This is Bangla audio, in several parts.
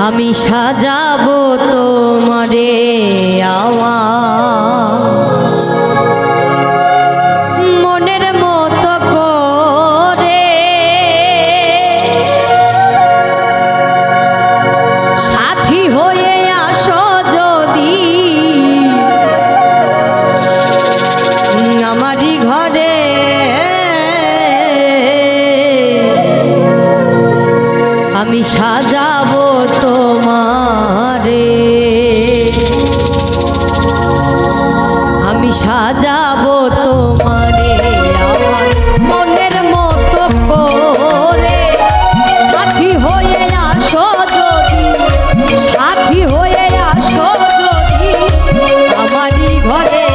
আমি সাজাবো তোমারে আমার মনের মতো করে, সাথী হয়ে আসো যদি আমারই ঘরে। আমি সাজাবো তোমারে, আমি সাজাবো তোমারে আমার মনের মতো করে, সাথী হয়ে আসো যদি, সাথী হয়ে আসো যদি আমারই ঘরে।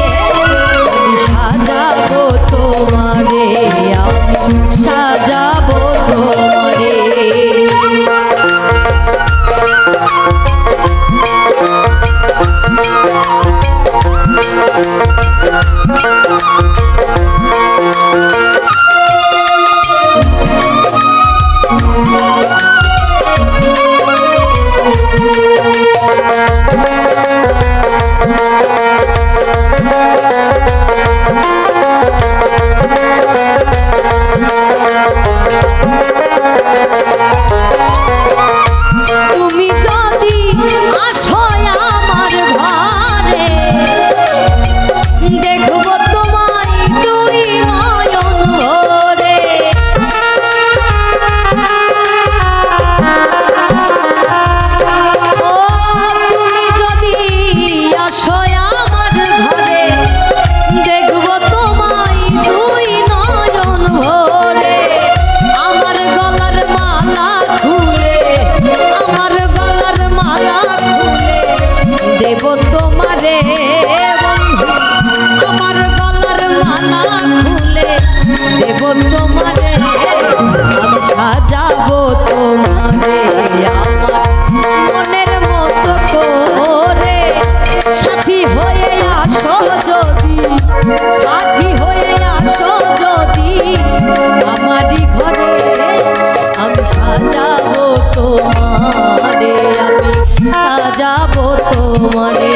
আমি সাজাবো তোমারে, আমি সাজাবো তোমারে। তুমি যদি আসো আমার ঘরে, দেখবো তোমায় দুই নয়ন ভরে। ও তুমি যদি আসো আমার ঘরে, দেখবো তোমায় দুই নয়ন ভরে। আমার গলার মালা খুলে, আমার গলার মালা খুলে দেব তোমারে বন্ধু, আমার গলার মালা খুলে দেব তোমারে। আমি সাজাবো তোমারে আমার মনের মতো করে, সাথী হয়ে আসো যদি, সাথী হয়ে আসো যদি আমারই ঘরে। আমি সাজাবো তোমারে, আমি সাজাবো তোমারে।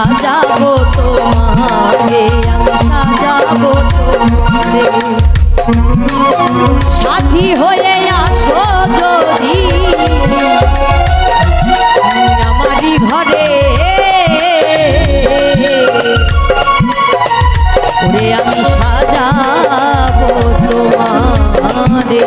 সাজাবো তোমারে, আমি সাজাবো তোমারে। সাথী হয়ে আসো যদি আমারই ঘরে, ওরে আমি সাজাবো তোমারে।